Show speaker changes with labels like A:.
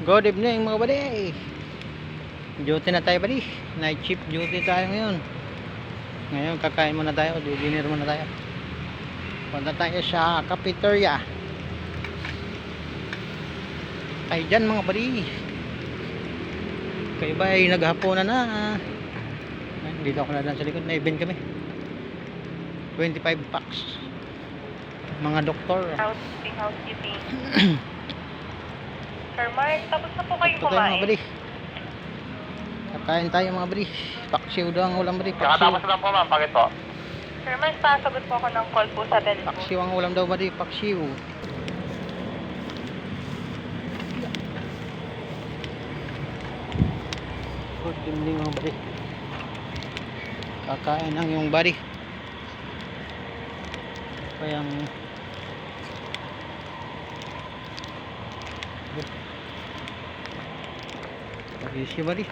A: Good evening mga buddy. Duty na tayo buddy. Night shift duty tayo ngayon. Ngayon kakain muna tayo. Dinner muna tayo. Punta tayo sa cafeteria. Ay dyan mga buddy. Kayo ba ay naghapunan na? Dito ako na lang sa likod. Na-event kami. 25 packs. Mga doktor.
B: Housekeeping. Sir Mark, tapos na po kayo
A: Ito tayo mga
B: kumain?
A: buddy. Kakain tayo mga buddy. Paksiw daw ang ulam buddy.
C: Kakatapos na po ma'am, bakit po?
B: Sir Mark, sasagot po ako ng call po sa telephone.
A: Paksiw ang ulam daw buddy. Paksiw. Good evening mga buddy. Kakain ang yung buddy. Kayang easy buddy.